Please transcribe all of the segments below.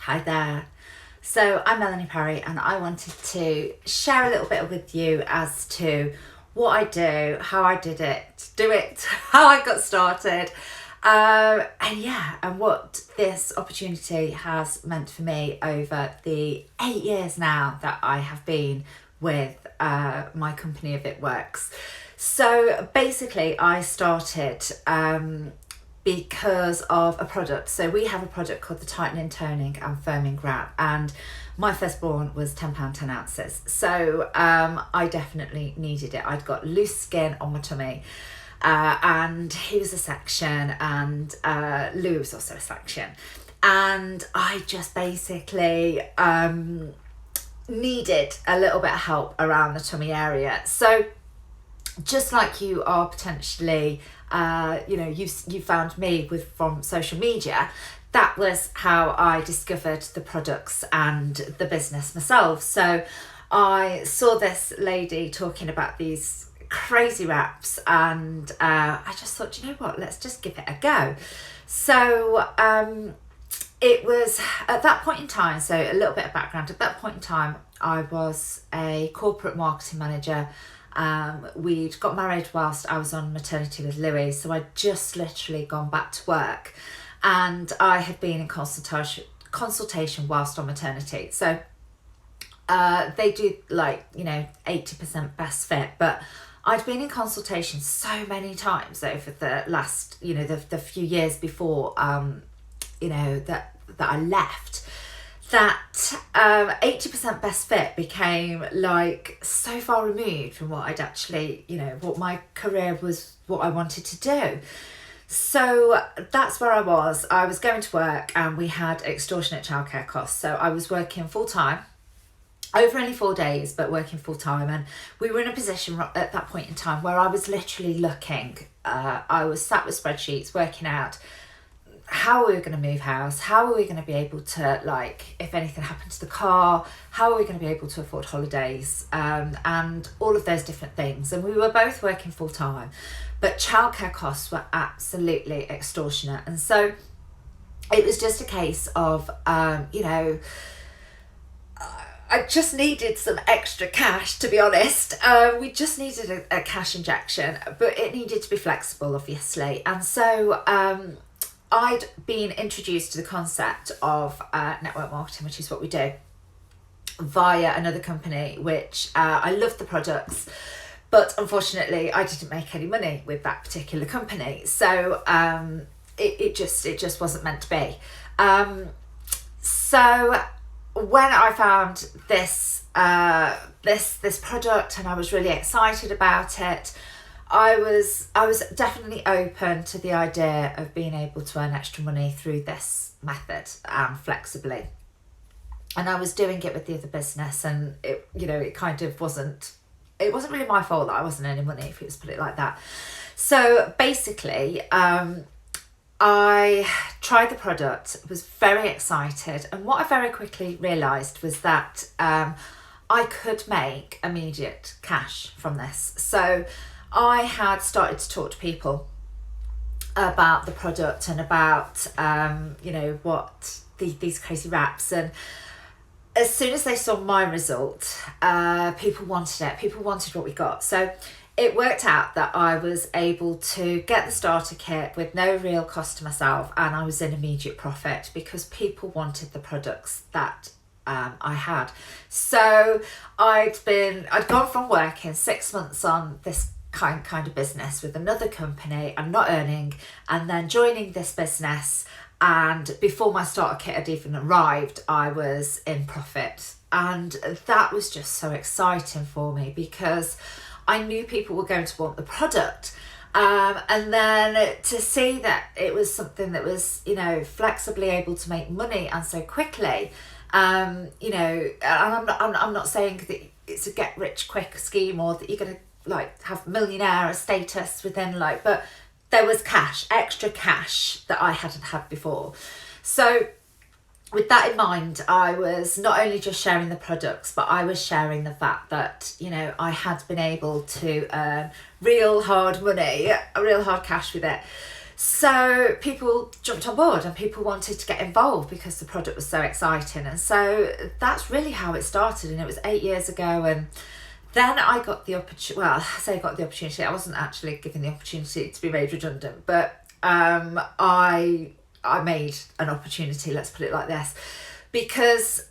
Hi there. So I'm Melanie Parry, and I wanted to share a little bit with you as to what I do, how I did it, how I got started, and what this opportunity has meant for me over the 8 years now that I have been with my company If It Works. So basically, I started because of a product. So we have a product called the Tightening, Toning and Firming Wrap, and my firstborn was £10 10 ounces. So I definitely needed it. I'd got loose skin on my tummy, and he was a section, and Lou was also a section. And I just basically needed a little bit of help around the tummy area. So just like you are potentially, you found me from social media, that was how I discovered the products and the business myself. So I saw this lady talking about these crazy wraps, and I just thought, you know what, let's just give it a go. So it was at that point in time, so a little bit of background, at that point in time I was a corporate marketing manager. We'd got married whilst I was on maternity with Louis, so I'd just literally gone back to work, and I had been in consultation whilst on maternity. So they do 80% best fit, but I'd been in consultation so many times over the last, the few years before, that I left, that 80% best fit became like so far removed from what I'd actually, what my career was, what I wanted to do. So that's where I was. I was going to work, and we had extortionate childcare costs. So I was working full time, over only 4 days, but working full time. And we were in a position at that point in time where I was literally looking, I was sat with spreadsheets working out how are we going to move house, how are we going to be able to, if anything happened to the car, how are we going to be able to afford holidays, and all of those different things. And we were both working full time, but childcare costs were absolutely extortionate. And so it was just a case of, I just needed some extra cash, to be honest. We just needed a cash injection, but it needed to be flexible, obviously. And so I'd been introduced to the concept of network marketing, which is what we do, via another company, which I loved the products, but unfortunately I didn't make any money with that particular company. So it just wasn't meant to be. So when I found this product, and I was really excited about it, I was definitely open to the idea of being able to earn extra money through this method, flexibly. And I was doing it with the other business, and it kind of wasn't really my fault that I wasn't earning money, if you just put it like that. So basically, I tried the product, was very excited, and what I very quickly realised was that I could make immediate cash from this. So I had started to talk to people about the product and about, what these crazy wraps. And as soon as they saw my result, people wanted it. People wanted what we got. So it worked out that I was able to get the starter kit with no real cost to myself, and I was in immediate profit because people wanted the products that I had. So I'd gone from working 6 months on this kind of business with another company and not earning, and then joining this business, and before my starter kit had even arrived, I was in profit. And that was just so exciting for me, because I knew people were going to want the product, and then to see that it was something that was flexibly able to make money, and so quickly, and I'm not saying that it's a get rich quick scheme, or that you're going to have millionaire status within, but there was extra cash that I hadn't had before. So with that in mind, I was not only just sharing the products, but I was sharing the fact that, I had been able to earn real hard money, real hard cash with it. So people jumped on board and people wanted to get involved because the product was so exciting. And so that's really how it started. And it was 8 years ago. And then I got the opportunity, well, I say I got the opportunity, I wasn't actually given the opportunity to be made redundant, but I made an opportunity, let's put it like this, because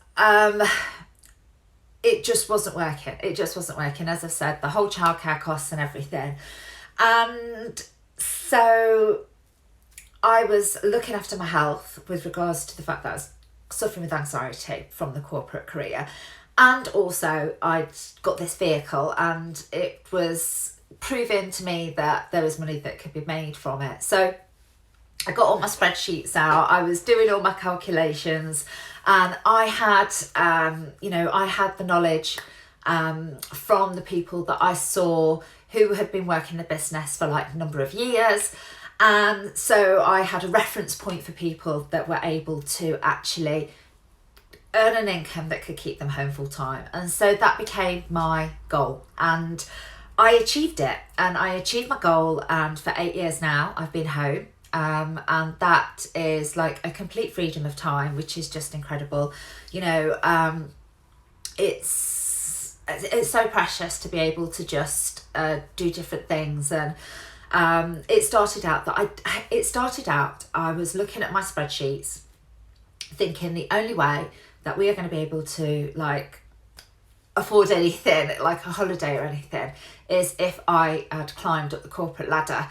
it just wasn't working. It just wasn't working. As I've said, the whole childcare costs and everything. And so I was looking after my health with regards to the fact that I was suffering with anxiety from the corporate career. And also I'd got this vehicle and it was proving to me that there was money that could be made from it. So I got all my spreadsheets out, I was doing all my calculations, and I had, I had the knowledge from the people that I saw who had been working in the business for like a number of years. And so I had a reference point for people that were able to actually earn an income that could keep them home full time. And so that became my goal. And I achieved it. And I achieved my goal. And for 8 years now, I've been home. And that is like a complete freedom of time, which is just incredible. It's so precious to be able to just do different things. And it started out I was looking at my spreadsheets thinking the only way that we are going to be able to like afford anything like a holiday or anything is if I had climbed up the corporate ladder.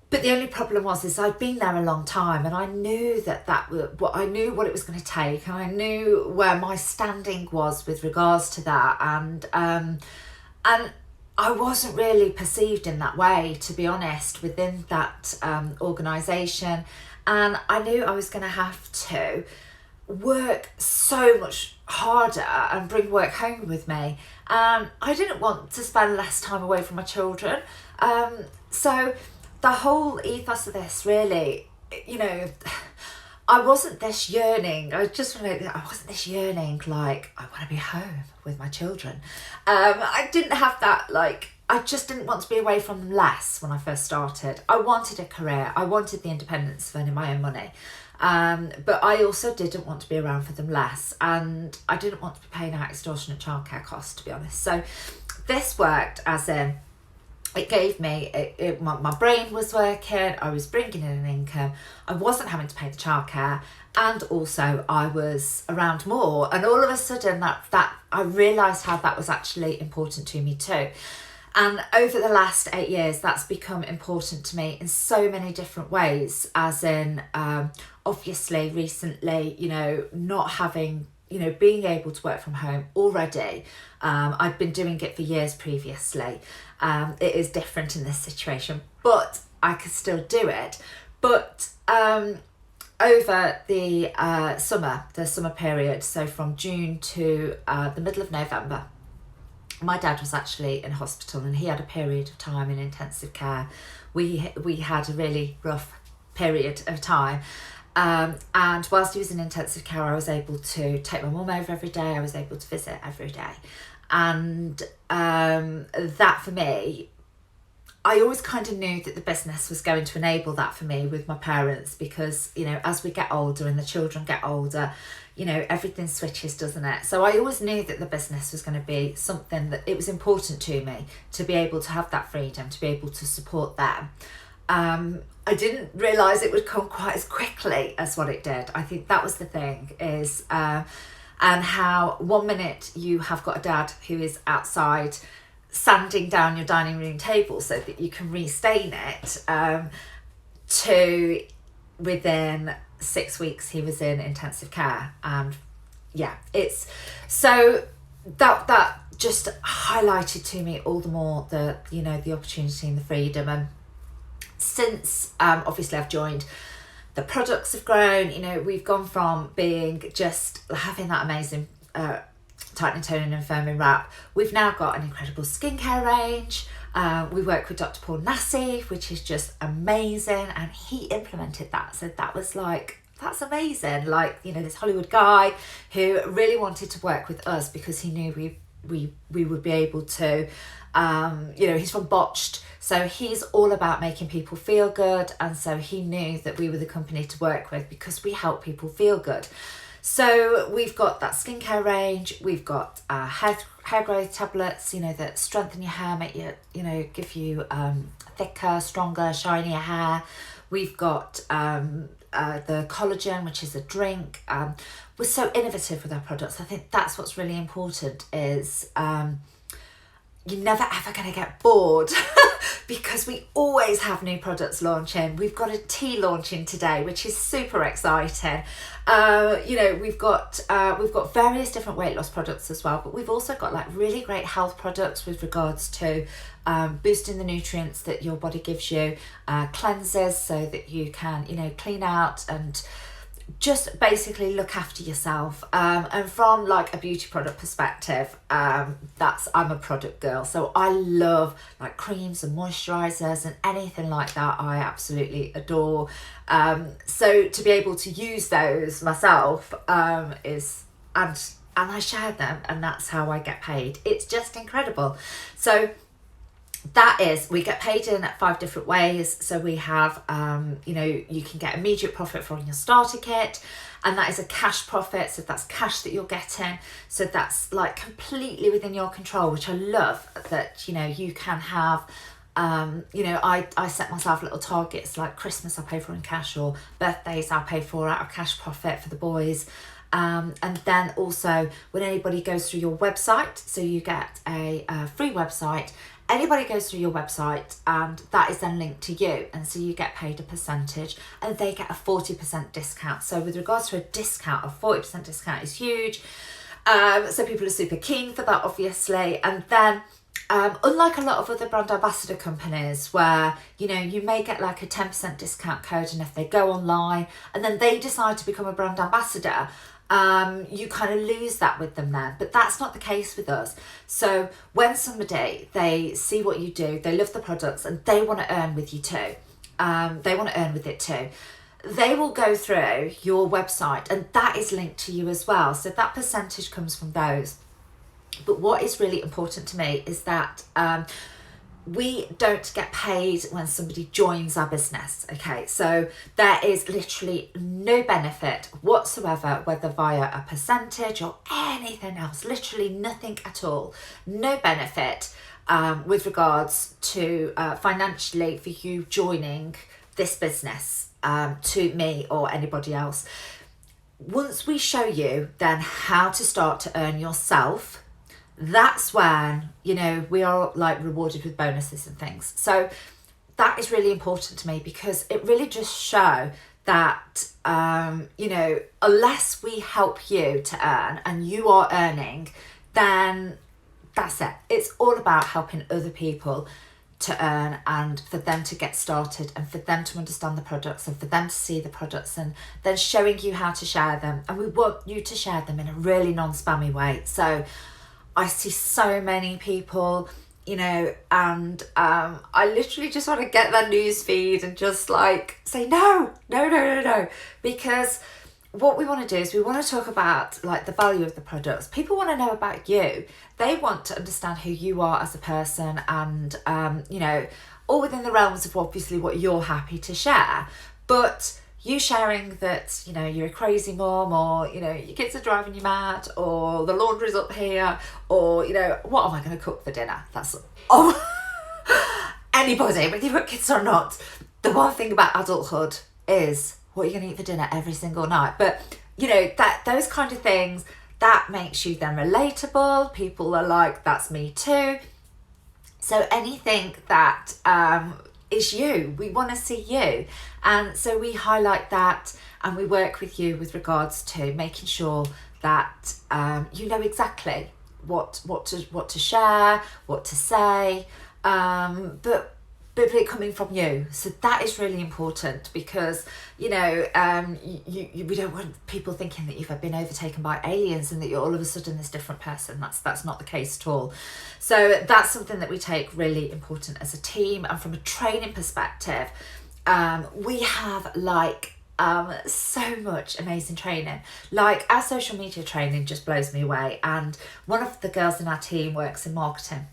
But the only problem is I'd been there a long time, and I knew I knew what it was going to take, and I knew where my standing was with regards to that, and I wasn't really perceived in that way, to be honest, within that organisation. And I knew I was going to have to work so much harder and bring work home with me. I didn't want to spend less time away from my children. So the whole ethos of this really, I wasn't this yearning like, I want to be home with my children. I didn't have that, I just didn't want to be away from them less when I first started. I wanted a career. I wanted the independence of earning my own money. But I also didn't want to be around for them less. And I didn't want to be paying out extortionate childcare costs, to be honest. So this worked as in, it gave me, my brain was working, I was bringing in an income, I wasn't having to pay the childcare, and also I was around more. And all of a sudden that I realised how that was actually important to me too. And over the last 8 years, that's become important to me in so many different ways, as in, obviously recently, not having, being able to work from home already. I've been doing it for years previously. It is different in this situation, but I could still do it. But over the summer period, so from June to the middle of November, my dad was actually in hospital and he had a period of time in intensive care. We had a really rough period of time. And whilst he was in intensive care, I was able to take my mum over every day. I was able to visit every day. And that for me, I always kind of knew that the business was going to enable that for me with my parents, because, as we get older and the children get older, everything switches, doesn't it? So I always knew that the business was going to be something that it was important to me to be able to have that freedom, to be able to support them. I didn't realise it would come quite as quickly as what it did. I think that was the thing, is and how 1 minute you have got a dad who is outside sanding down your dining room table so that you can restain it, to within 6 weeks he was in intensive care. And yeah, it's so that just highlighted to me all the more the opportunity and the freedom. And since obviously I've joined, the products have grown. We've gone from being just having that amazing tightening, toning and firming wrap. We've now got an incredible skincare range. We work with Dr. Paul Nassif, which is just amazing, and he implemented that. So that was that's amazing. This Hollywood guy who really wanted to work with us because he knew we would be able to, he's from Botched, so he's all about making people feel good, and so he knew that we were the company to work with because we help people feel good. So we've got that skincare range, we've got hair growth tablets, that strengthen your hair, make you, give you thicker, stronger, shinier hair. We've got the collagen, which is a drink. We're so innovative with our products. I think that's what's really important is you're never ever going to get bored because we always have new products launching. We've got a tea launching today, which is super exciting. We've got various different weight loss products as well, but we've also got like really great health products with regards to boosting the nutrients that your body gives you, cleansers so that you can, clean out and just basically look after yourself. And from like a beauty product perspective, I'm a product girl, so I love like creams and moisturizers and anything like that. I absolutely adore. So to be able to use those myself is and I share them, and that's how I get paid. It's just incredible. So we get paid in 5 different ways. So we have, you can get immediate profit from your starter kit, and that is a cash profit. So that's cash that you're getting. So that's like completely within your control, which I love that, you can have, I set myself little targets like Christmas I pay for in cash, or birthdays I pay for out of cash profit for the boys. And then also when anybody goes through your website, so you get a free website. Anybody goes through your website and that is then linked to you, and so you get paid a percentage, and they get a 40% discount. So with regards to a discount, a 40% discount is huge. So people are super keen for that, obviously. And then unlike a lot of other brand ambassador companies where, you may get like a 10% discount code, and if they go online and then they decide to become a brand ambassador, you kind of lose that with them then. But that's not the case with us. So when they see what you do, they love the products, and they want to earn with you too. They want to earn with it too. They will go through your website, and that is linked to you as well. So that percentage comes from those. But what is really important to me is that we don't get paid when somebody joins our business. Okay, so there is literally no benefit whatsoever, whether via a percentage or anything else, literally nothing at all. No benefit with regards to financially for you joining this business to me or anybody else. Once we show you then how to start to earn yourself, that's when, we are like rewarded with bonuses and things. So that is really important to me, because it really just show that, unless we help you to earn and you are earning, then that's it. It's all about helping other people to earn, and for them to get started, and for them to understand the products, and for them to see the products, and then showing you how to share them. And we want you to share them in a really non-spammy way. So I see so many people, and I literally just want to get their news feed and just like say, no, because what we want to do is we want to talk about like the value of the products. People want to know about you. They want to understand who you are as a person, and, all within the realms of obviously what you're happy to share. But you sharing that, you're a crazy mom, or, your kids are driving you mad, or the laundry's up here, or, what am I going to cook for dinner? That's, anybody, whether you've got kids or not, the one thing about adulthood is what you're going to eat for dinner every single night. But, that those kind of things, that makes you then relatable. People are like, that's me too. So anything that is you, we want to see you. And so we highlight that, and we work with you with regards to making sure that you know exactly what to share, what to say, but it coming from you. So that is really important, because we don't want people thinking that you've been overtaken by aliens and that you're all of a sudden this different person. That's not the case at all. So that's something that we take really important as a team. And from a training perspective, we have like so much amazing training. Like, our social media training just blows me away. And one of the girls in our team works in marketing.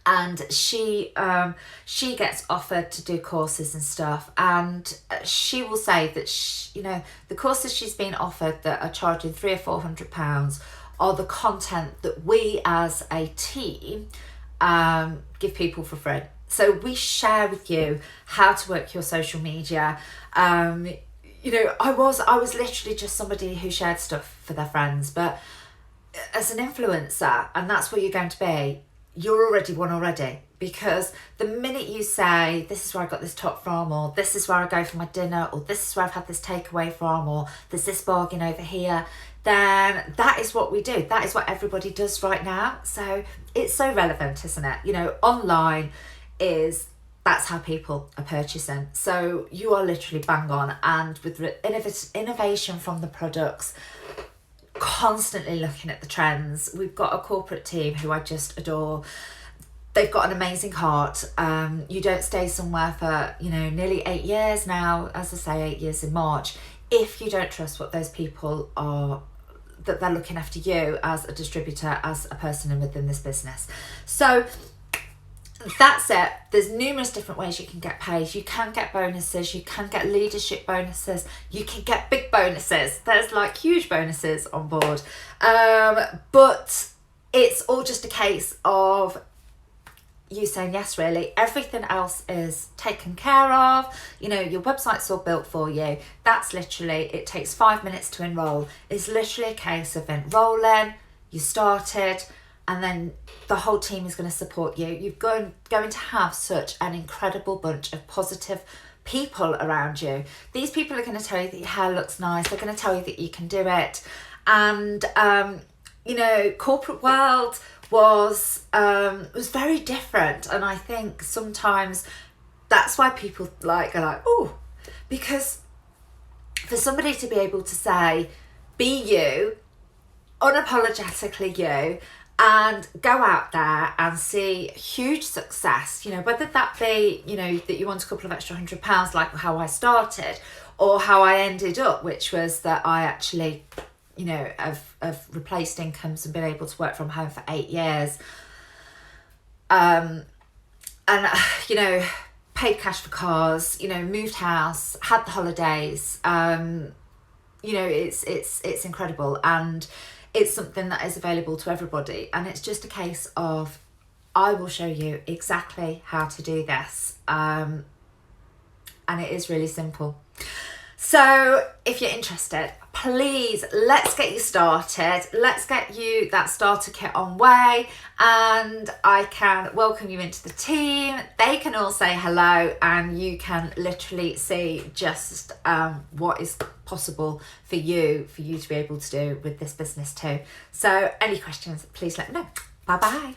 And she gets offered to do courses and stuff, and she will say that the courses she's been offered that are charging £300 or £400 are the content that we as a team give people for free. So we share with you how to work your social media. I was literally just somebody who shared stuff for their friends, but as an influencer, and that's what you're going to be, you're already one already, because the minute you say, this is where I got this top from, or this is where I go for my dinner, or this is where I've had this takeaway from, or there's this bargain over here, then that is what we do. That is what everybody does right now. So it's so relevant, isn't it? Online that's how people are purchasing. So you are literally bang on, and with innovation from the products, constantly looking at the trends. We've got a corporate team who I just adore. They've got an amazing heart. You don't stay somewhere for nearly 8 years now, as I say, 8 years in March, if you don't trust what those people are, that they're looking after you as a distributor, as a person within this business. So that's it. There's numerous different ways you can get paid. You can get bonuses, you can get leadership bonuses, you can get big bonuses. There's like huge bonuses on board. But it's all just a case of you saying yes, really. Everything else is taken care of. Your website's all built for you. That's literally, it takes 5 minutes to enroll. It's literally a case of enrolling, you started, and then the whole team is going to support you. You're going to have such an incredible bunch of positive people around you. These people are going to tell you that your hair looks nice. They're going to tell you that you can do it. And, corporate world was very different. And I think sometimes that's why people are like, oh, because for somebody to be able to say, be you, unapologetically you, and go out there and see huge success, whether that be, that you want a couple of extra £100, like how I started, or how I ended up, which was that I actually, have replaced incomes and been able to work from home for 8 years. And, paid cash for cars, moved house, had the holidays, it's incredible. And it's something that is available to everybody, and it's just a case of, I will show you exactly how to do this, and it is really simple. So if you're interested, please, let's get you started. Let's get you that starter kit on way, and I can welcome you into the team. They can all say hello, and you can literally see just what is possible for you to be able to do with this business too. So any questions, please let me know. Bye bye.